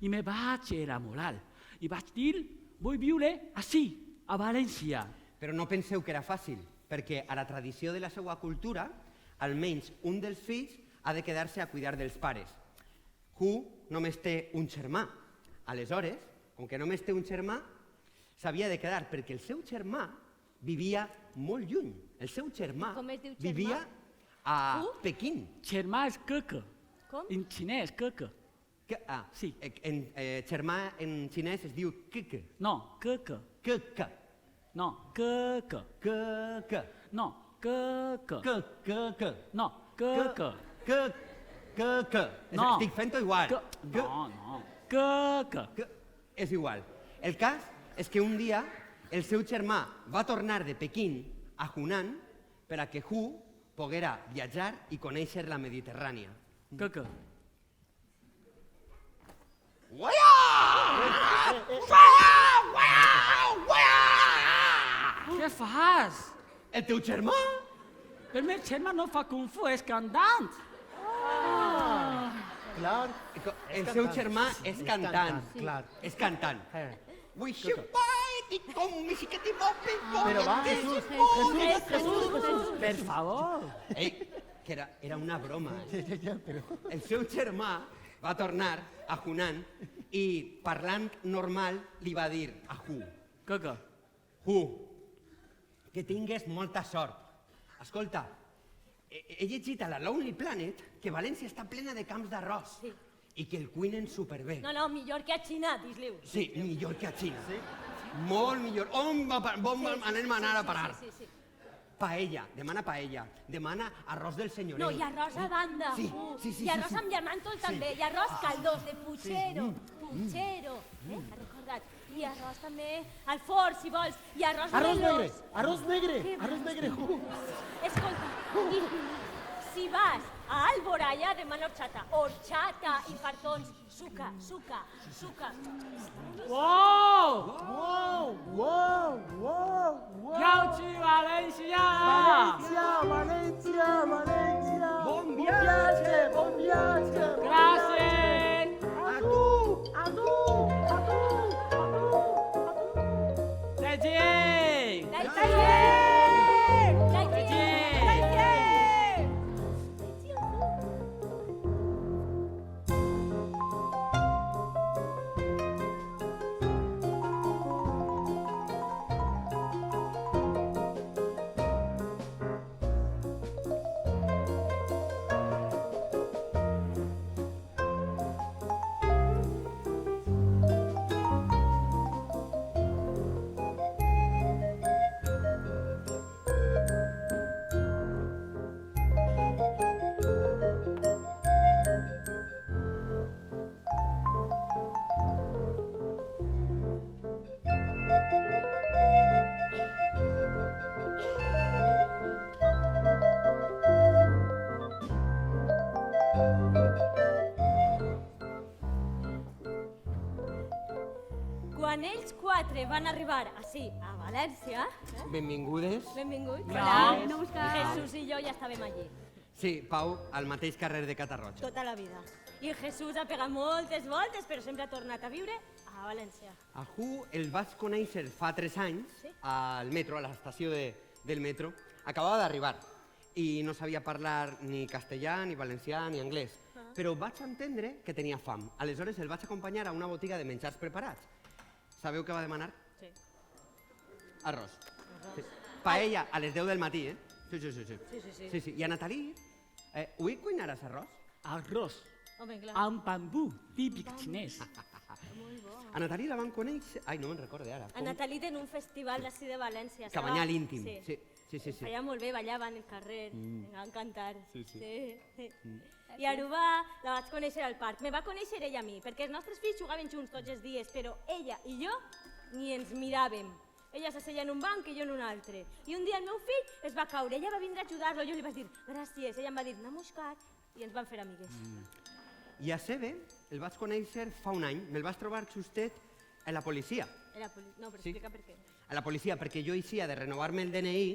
i me vaig enamorar i vaig dir, vull viure així, a València. Però no penseu que era fàcil, perquè a la tradició de la seva cultura, almenys un dels fills ha de quedar-se a cuidar dels pares. Només té un germà. Aleshores, com que només té un germà, s'havia de quedar, perquè el seu germà vivia molt lluny. El seu germà Com es diu germà? vivia a Pequín. Germà és queque. Com? En xinès, queque. Sí, germà en xinès es diu queque. No, queque. Queque. No, queque. Queque. No, queque. Queque. No, queque. Que. No. Estic fent-ho igual. No. Que. És igual. El cas és que un dia el seu germà va tornar de Pequín a Hunan per a que Hu poguera viatjar i conèixer la Mediterrània. Que. Què fas? El teu germà? El meu germà no fa kung fu, és cantant. Clar. El seu germà és cantant. Clar. És cantant. Eh. Però va, Jesús. Per favor. Ei, que era una broma. Ja, però... El seu germà va tornar a Hunan i, parlant normal, li va dir a Hu: Que. Hu, que tingues molta sort. Escolta, he llegit a la Lonely Planet que València està plena de camps d'arròs i que el cuinen superbé. No, millor que a Xina, dis-liu. Sí, millor que a Xina. Molt millor. On anem a anar a parar? Sí. Paella, demana paella. Demana arròs del senyoret. No, i arròs a banda. Sí. I arròs amb llamàntol també. I arròs caldós, de puchero. Puchero. Ha recordat. I arròs també al forn, si vols. I arròs melós. Arròs negre. Escolta, i si vas a Alboraya, demana horchata i fartons. Suca. Wow! Wow. Yauchi València! València. Bon viatge! Gràcies! A tu! Zaijian! Quan ells quatre van arribar així, a València, Benvingudes. benvinguts, Hola. Jesús i jo ja estàvem allí, Sí, Pau, al mateix carrer de Catarroja. tota la vida. I Jesús ha pegat moltes voltes, però sempre ha tornat a viure a València. A Hu el vaig conèixer fa 3 anys al metro, a l'estació del metro. Acabava d'arribar i no sabia parlar ni castellà, ni valencià, ni anglès. Però vaig entendre que tenia fam. Aleshores el vaig acompanyar a una botiga de menjars preparats. Sabeu què va demanar? Sí. Arròs. Sí. Paella a les 10 del matí, eh? Sí. Sí. I a Natalí, avui cuinaràs arròs? Arroz Home, clar. amb bambú, típic xinès. A Natalí la van conèixer... Ai, no me'n recorde ara. A Natalí en un festival d'ací de València. Cabanyal íntim. Sí. Sí. Feia molt bé, ballaven al carrer, em van cantar. Sí. I a Aruba la vaig conèixer al parc. Me va conèixer ella a mi, perquè els nostres fills jugaven junts tots els dies, però ella i jo ni ens miràvem. Ella s'asseia en un banc i jo en un altre. I un dia el meu fill es va caure, ella va vindre a ajudar-lo, jo li vaig dir gràcies, ella em va dir m'ha moscat i ens van fer amigues. I a Sebe el vaig conèixer fa un any, me'l vaig trobar justet a la policia. No, però Sí. explica per què. A la policia, perquè jo eixia de renovar-me el DNI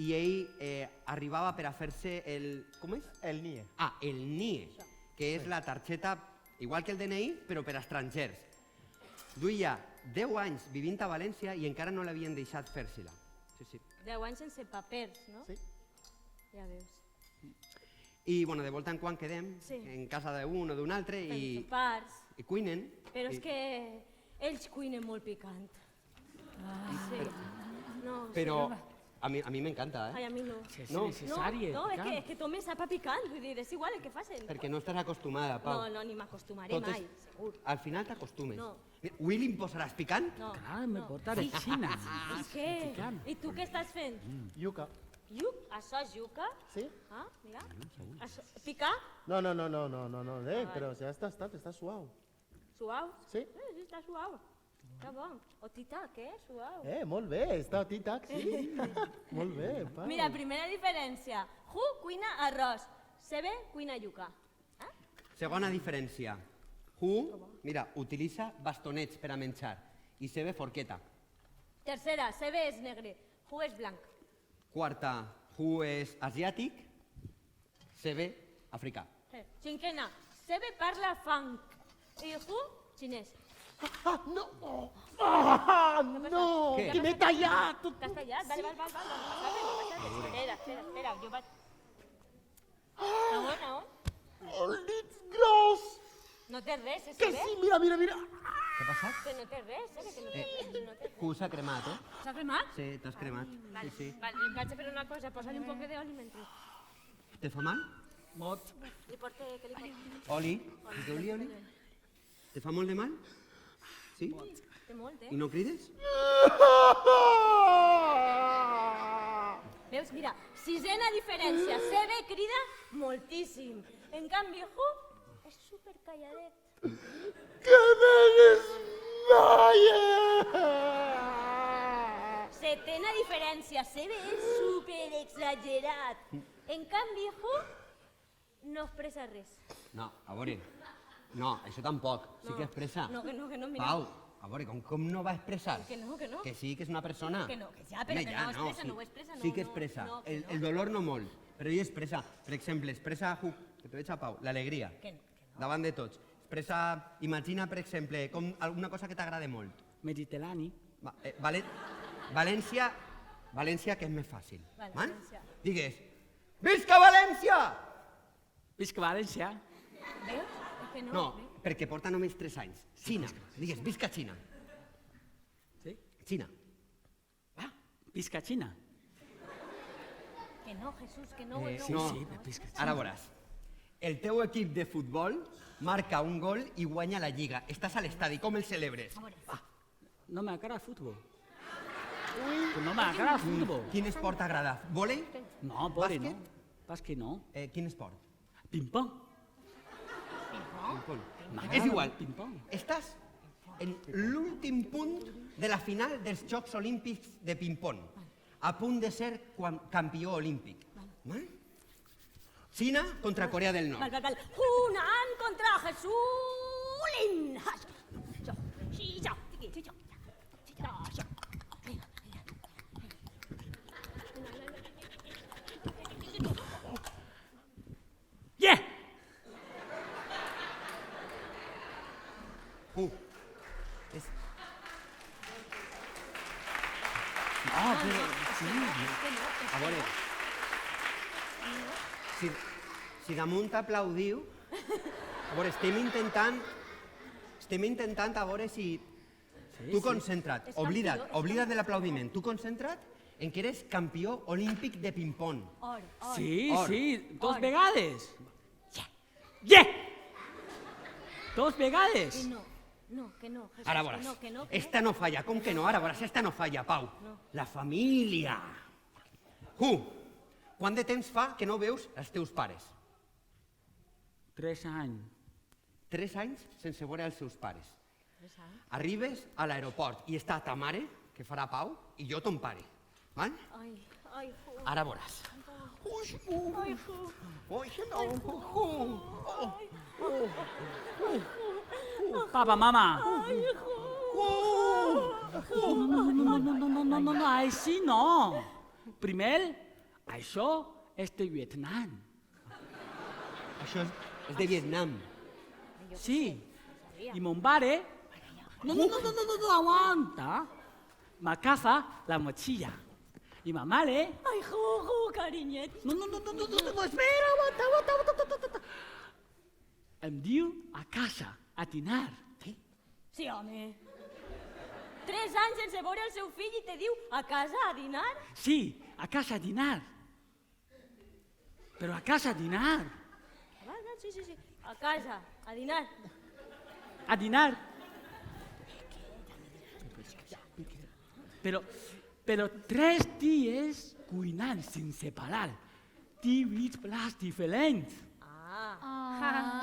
i ell arribava per a fer-se el... Com és? El NIE. Ah, el NIE, que és la targeta, igual que el DNI, però per a estrangers. Duia 10 anys vivint a València i encara no l'havien deixat fer-se-la. Sí. 10 anys sense papers, no? Sí. Ja veus. I, bueno, de volta en quan quedem, Sí. en casa d'un o d'un altre, Fent sopars. i cuinen. Però és que ells cuinen molt picant. Sí. No, Però sí, a mi m'encanta, Ai, a mi no. Si és No. necessari. No, és que tot me sap a picant, vull dir, és igual el que facin. perquè no estàs acostumada, Pau. No, ni m'acostumaré mai, segur. Al final t'acostumes. No. Mira, avui li posaràs picant? No. Clar, me portaré Xina. És que... I tu què estàs fent? Yuca. Això és yuca? ¿Sí? Ah, mira. Això... Picar? No, pero ya está suave. Suau? Sí. Sí, està suau. Està bon. O tita, què? Suau. Molt bé, està tic-tac, sí. Molt bé, Pau. Mira, primera diferència. Ju cuina arròs. Sebe cuina yuca. Segona diferència. Hu, mira, utilitza bastonets per a menjar i Sebe forqueta. Tercera, Sebe és negre. Ju és blanc. Quarta, Hu és asiàtic, Sebe africà. Cinquena, Sebe parla funk. I Ju, xinès. No! Què? Que m'he tallat! T'has tallat? Vale. No passa res. Espera, jo vaig... On? It's gross! No té res, és Que Sebe? sí, mira. Què ha passat? Que no té res, Sebe, que no té res. No té res. Hu s'ha cremat, eh? S'ha cremat? Sí, t'has cremat. Sí. Vale, em vaig a fer una cosa, posa-li un poc d'oli mentre... Te fa mal? Mot. Li porte, que li porte... Oli? Oli? Te fa molt de mal? Sí? Té molt, I no crides? Veus, mira, sisena diferència. Sebe crida moltíssim. En canvi, Ju és supercalladet. Que me desmaye! Setena diferència. Sebe és superexagerat. En canvi, Ju no expressa res. No, a veure. No, això tampoc. Sí que expressa. No, que no, mira. Pau, a veure, com no va expressar? Que no. Que sí, que és una persona. Que no, que ja, però Home, que ja, no expressa, no ho expressa, no, Sí que no, expressa. no, que no. El dolor no molt, però ell expressa. Per exemple, expressa, que te veig a Pau, l'alegria. Que no. Davant de tots. Expressa, imagina, per exemple, com alguna cosa que t'agrada molt. Mediterrani. València, que és més fàcil. Vale, Val? València. Digues, visca València! Visca València. Veus? És que no. No, perquè porta només 3 anys. Xina. Digues, visca Xina. Sí? Xina. Visca Xina. Que no, Jesús, que no. Sí, No, visca Xina. ara veuràs. El teu equip de futbol marca un gol i guanya la lliga. Estàs a l'estadi, com el celebres? No m'agrada el futbol. No m'agrada el futbol. Quin esport t'agrada? Vòlei? No, vole no. Bàsquet? Bàsquet no. Quin esport? Ping-pong. Ping-pong. M'agrada És igual. el ping-pong. Estàs en l'últim punt de la final dels Jocs Olímpics de ping-pong. A punt de ser campió olímpic. Val? Xina contra Corea del Nord. Val. Hunan contra Jesulín. Yeah! És... No, però... Sí. A veure... Si damunt t'aplaudiu... A veure, estem intentant a veure si... Tu concentra't, oblida't de l'aplaudiment. Tu concentra't en què eres campió olímpic de ping-pong. Or. Sí, Or. sí, dos vegades. Yeah! Dos vegades. Que no, Jesús, Ara veuràs. que no. Esta no falla, com que no? Ara veuràs, esta no falla, Pau. La família. Quant de temps fa que no veus els teus pares? 3 anys. 3 anys sense veure els seus pares. Arribes a l'aeroport i està ta mare, que farà Pau, i jo ton pare. Val? Ai, Ara veuràs. Papa, mama. No, així no. Primer, això és de Vietnam. Això és de Vietnam. Sí. Y mon pare... No, aguanta. Me caza la mochila. Y ma mare... Ai, carinyet. No, espera, aguanta. Em diu a casa, a dinar. Sí, home. 3 anys sense veure el seu fill i te diu a casa a dinar? Sí, a casa a dinar. Però a casa a dinar. Sí. A casa, a dinar. A dinar. Però 3 dies cuinant sense parar. 18 plats diferents.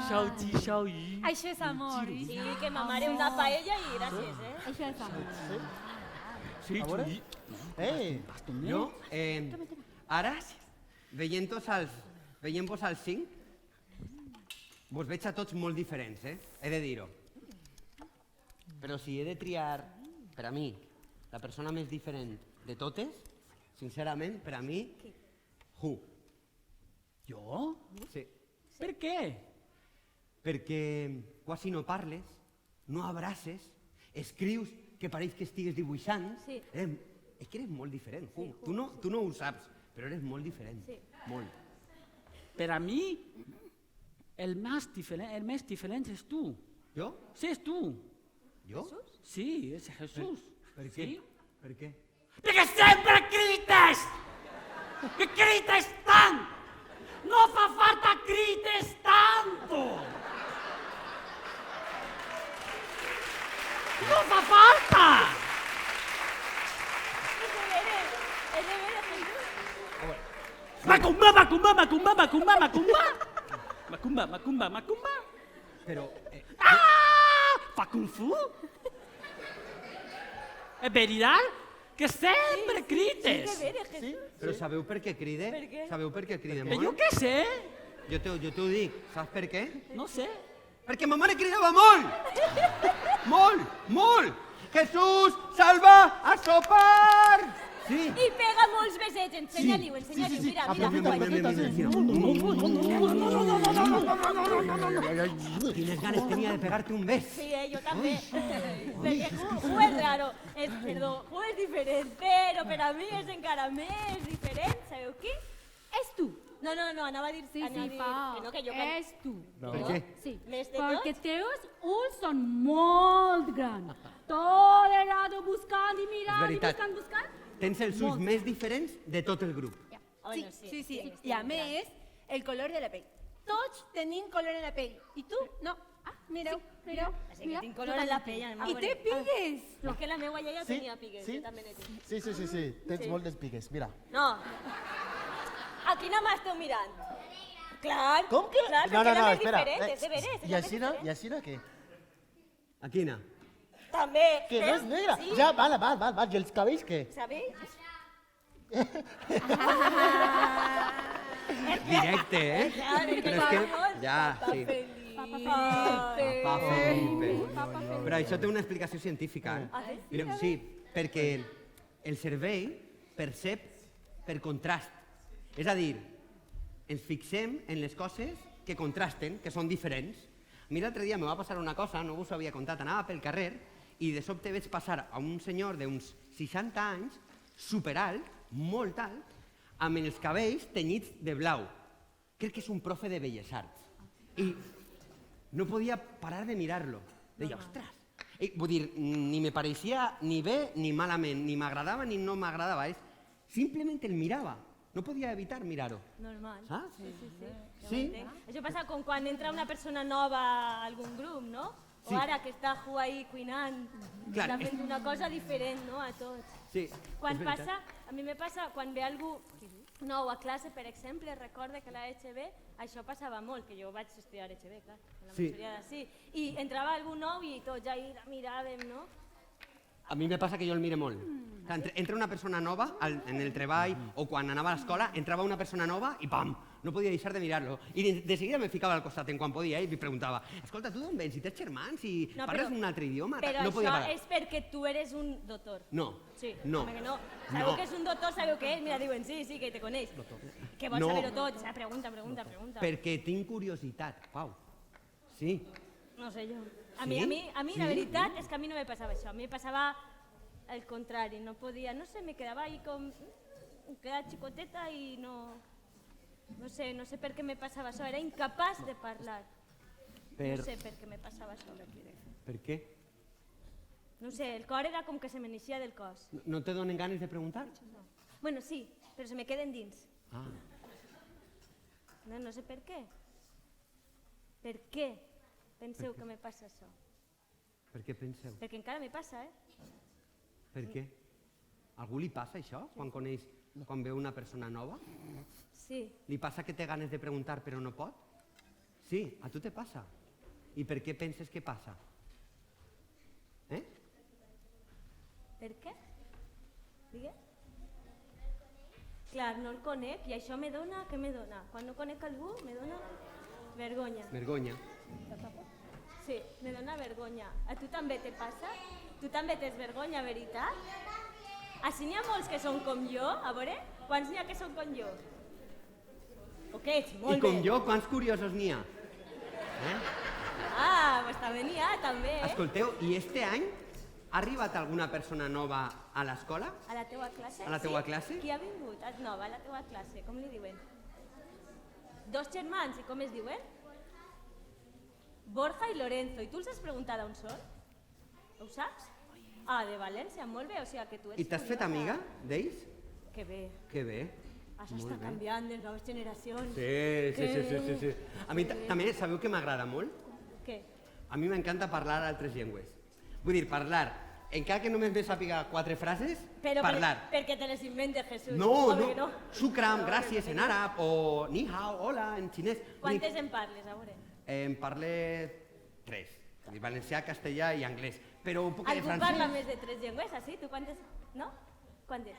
Xau yu. Això és amor. Sí, que ma mare una paella i gràcies, Això és amor. Sí, A veure? Ei, Jo, ara, veient-vos als 5, vos veig a tots molt diferents, he de dir-ho. Però si he de triar, per a mi, la persona més diferent de totes, sincerament, per a mi, Jo? Sí. Per què? Perquè quasi no parles, no abraces, escrius que pareix que estigues dibuixant. Sí. És que eres molt diferent, Tu no ho saps, però eres molt diferent. Sí. Molt. Per a mi, el més diferent és tu. Jo? Sí, és tu. Jo? Sí, és Jesús. Per què? Sí? Per què? Perquè sempre crites! Que crites tant! No fa falta crites tanto! No fa falta! És de veres, Jesús. Macumba. Però, Fa kung fu? És veritat que sempre crites? De veres, Jesús. però sabeu per què cride? Per què? Sabeu per què cride Que molt? jo què sé? Jo t'ho dic, saps per què? No sé. Perquè ma mare cridava molt! Molt! Jesús, salva, a sopar! Sí. I pega molts besets, ensenya-li-ho, mira. Quines ganes tenia de pegarte un bes. Sí, jo també. Perquè Ju és raro, Ju és diferent, però per a mi és encara més diferent, sabeu qui? És tu. No, anava a dir... Sí, anava a dir Pau. que no, que jo... És tu. Per què? Sí. Més de Perquè tot? teus ulls són molt grans. Tot el rato buscant i mirant i veritat. buscant. Tens els ulls més diferents de tot el grup. Bueno, Sí. I a més, el color de la pell. Tots tenim color en la pell. I tu, no. Mireu. Sí, que tinc color en la pell, I té pigues. És que la meva iaia Sí? tenia pigues, Sí? jo també ne tinc. Sí. Tens moltes pigues, mira. No. A quina mà esteu mirant? Clar. Com que? Clar, perquè era més espera. diferent, és de veres. I aixina què? A quina? També. Que no és negra. Sí. Ja, val. I els cabells què? Sabeu? Directe, Però és que... Ja, sí. Papa Felipe. Però això té una explicació científica, Mireu, sí, perquè el cervell percep per contrast. És a dir, ens fixem en les coses que contrasten, que són diferents. A mi l'altre dia me va passar una cosa, no us ho havia contat, anava pel carrer i de sobte veig passar a un senyor d'uns 60 anys, superalt, molt alt, amb els cabells tenyits de blau. Crec que és un profe de Belles Arts. I no podia parar de mirar-lo. Deia, ostres! Vull dir, ni me pareixia ni bé ni malament, ni m'agradava ni no m'agradava. Simplemente el mirava. No podia evitar mirar-ho. Normal. Saps? Sí, sí, sí. Ja Sí? ho entenc. Això passa com quan entra una persona nova a algun grup, no? O Sí. ara que està Ju ahí cuinant, Clar, està fent una cosa diferent, no?, a tots. Sí, Quan és veritat. passa, a mi me passa, quan ve algú nou a classe, per exemple, recorda que a la EHB això passava molt, que jo vaig estudiar EHB, clar, la Sí. majoria de sí, i entrava algú nou i tots ja hi la miràvem, no? A mi me passa que jo el mire molt. Entra una persona nova en el treball o quan anava a l'escola, entrava una persona nova i pam, no podia deixar de mirar-lo. I de seguida me ficava al costat en quan podia i li preguntava, escolta, tu d'on vens? Si tens germans, si No, parles un altre idioma? Però No podia això parar. és perquè tu eres un doctor. No, Sí, no. home, que no. Sabeu No. que és un doctor, sabeu què és? Mira, diuen, sí, que te coneix. Que vols No. saber-ho tot. O sigui, pregunta. Perquè tinc curiositat, Pau. Sí. No sé jo. Sí? A mi Sí? la veritat és que a mi no me passava això. A mi me passava el contrari. No podia, no sé, me quedava ahí com... Quedava xicoteta i no... No sé per què me passava això. Era incapaç de parlar. No sé per què me passava això. Per què? No sé, el cor era com que se me n'eixia del cos. No te donen ganes de preguntar? Bueno, sí, però se me queden dins. Ah, No sé per què. Per què penseu que me passa això? per què penseu? Perquè encara me passa, eh? Per què? A algú li passa això quan veu una persona nova? Sí. Li passa que té ganes de preguntar però no pot? Sí, a tu te passa. I per què penses que passa? Per què? Digues. Clar, no el conec i això me dona, què me dona? Quan no conec algú me dona vergonya. Vergonya. Sí, me dona vergonya. A tu també te passa? Tu també tens vergonya, veritat? Així n'hi ha molts que són com jo, a veure? Quants n'hi ha que són com jo? Poquets, molt I com bé. jo, quants curiosos n'hi ha? Ah, pues també n'hi ha, també, eh? Escolteu, i este any ha arribat alguna persona nova a l'escola? A la teua classe? A la teua Sí? classe? Qui ha vingut? Nova, a la teua classe, com li diuen? Dos germans, i com es diuen? Borja i Lorenzo. I tu els has preguntat on són? Ho saps? Ah, de València, molt bé, o sigui que tu ets I t'has fet curiosa. amiga d'ells? Que bé, Que bé. això Molt està bé. canviant, les noves generacions. Sí. A mi també, sabeu que m'agrada molt? Què? A mi m'encanta parlar altres llengües. Vull dir, parlar, encara que només me sàpiga 4 frases, Però parlar. perquè te les inventes, Jesús. No, Home, no, que shukram, gràcies en àrab, o ni hao, hola, en xinès. Vull dir, Quantes en parles, a veure? em parle 3, valencià, castellà i anglès, però un poc de Algú francès. parla més de 3 llengües, així? Tu quantes? No? Quantes?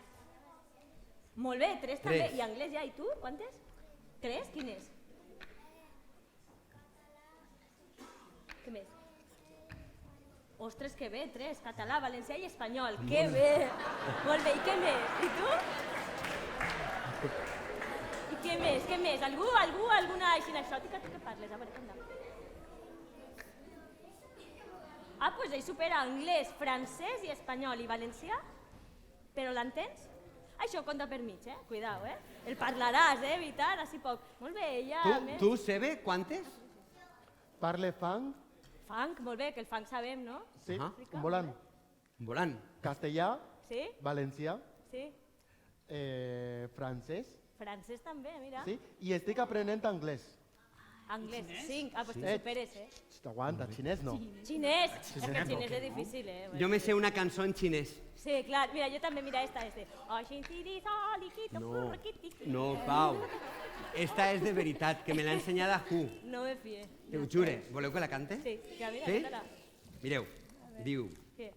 Molt bé, 3 també. Tres. I anglès ja, i tu? Quantes? 3? Quines? Què més? Ostres, que bé, 3. Català, valencià i espanyol. Que bé! Molt bé, i què més? I tu? I què més? Què més? Alguna així exòtica? Tu què parles? A veure, conta. Ah, doncs ell supera anglès, francès i espanyol i valencià? Però l'entens? Això compta per mig, eh? Cuidao, eh? El parlaràs, veritat? Així poc. Molt bé, ella... Tu, Sebe, quantes? Parle fang, Funk, molt bé, que el funk sabem, no? sí, Ajá. volant. Volant. Castellà, Sí? valencià, Sí? francès, Francès també, mira. sí, i estic aprenent anglès. Anglès, 5. Ah, doncs Sí. te superes, eh? Aguanta, xinès no. Xinès! És que el xinès és difícil, eh? Jo me sé una cançó en xinès. Sí, clar. Mira, jo també, mira, esta és de... No, Pau. Esta és de veritat, que me l'ha ensenyada Hu. No me fie. Te ho jure. Voleu que la cante? Sí, que mira, Sí? canta-la. Mireu, diu... Què?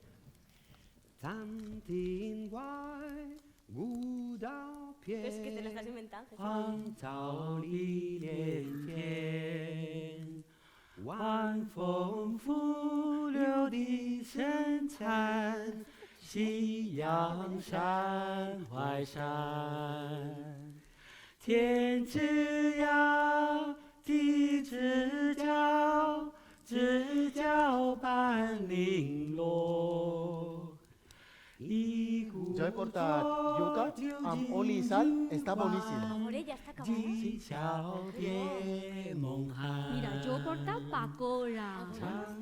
Tan tin guai, gu dao pie, És que te l'estàs inventant, Jesús. Huang Zhao Li Lian Tian, Wan Feng Fu Liu Di Shen Can, Xi Yang Shan Huai Shan, Tian Zhi Yao, Di Zhi Jiao, Zhi Jiao Ban Ling Luo. Jo he cortat yuca amb oli i sal, està boníssim. Amor, ya está acabado. Mira, yo corta pacola.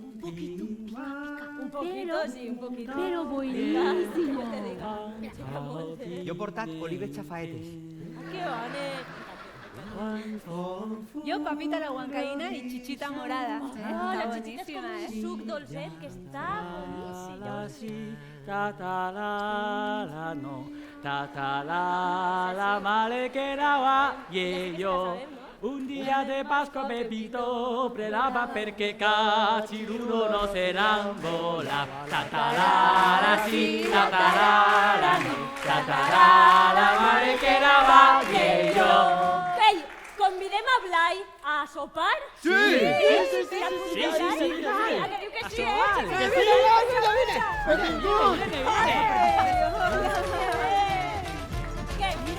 Un poquito, sí, un poquito. Pero buenísimo. Jo he portat olives xafaetes. ¡Qué bonito! Yo papita a la huancaína y chichita morada. Oh, Está la chichita es como buenísima, un suc dolcet que está buenísimo. Ta ta la la no, ta ta la male que era y yo. Un dia de Pasqua Pepito predava perché Cacirulo no serangola. Tatarara sì, tatarara no, tatarara mare que era y yo. Hey, convidem a Blai a sopar? Sí! Sí. ¿A que diu que sí,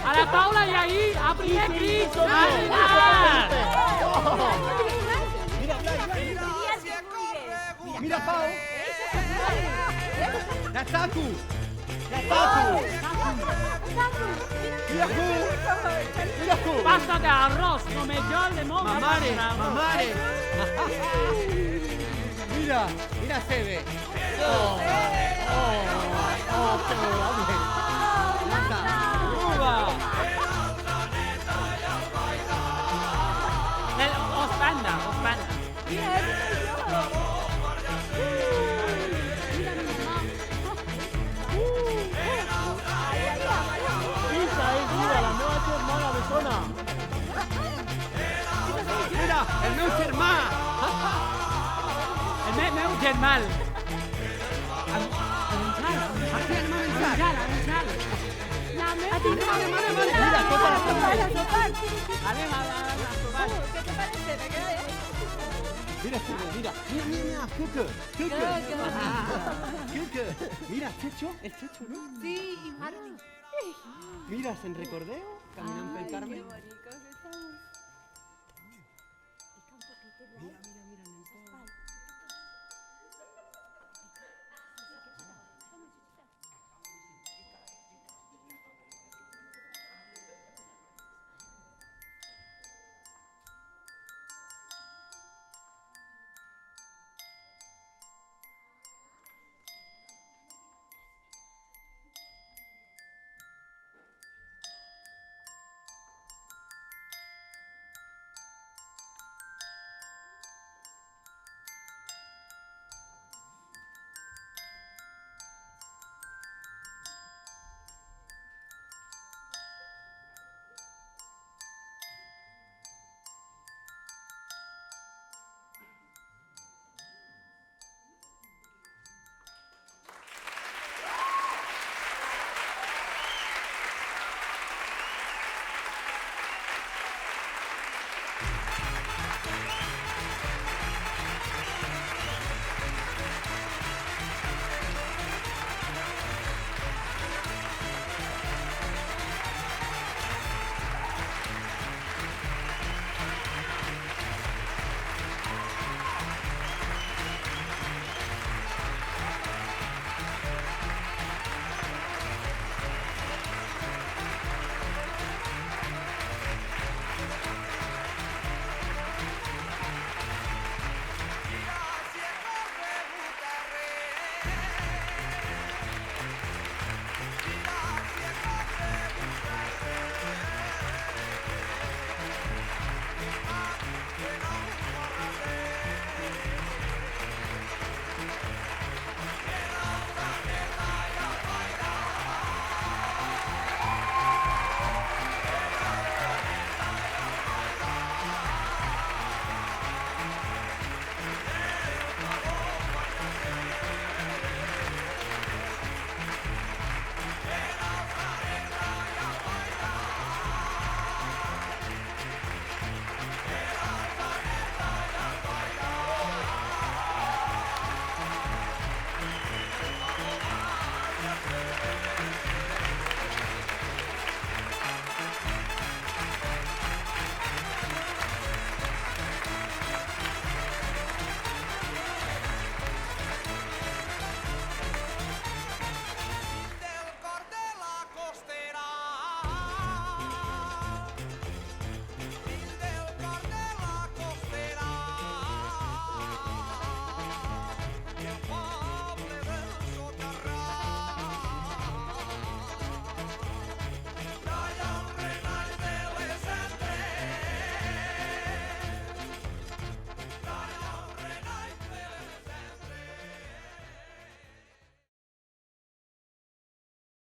A la Paula y ahí, a primer grito. Mira, Pau! La Taku! La Taku! Mira, Ju! Mira, Ju! Pasta de arroz, lo mejor de moda. Mamare! Mamare! Mira! Mira, Sebe! Ospanda. Isa és viva, la meva germana bessona. Mira! El meu germà! El meu germal. Mira, tota la família. Mira, Sebe, mira! Mira, Cucu! Cucu! Mira, Checho, és Checho, no? Sí, y Martín. Mira, se'n recordeu? Caminant pel Carme?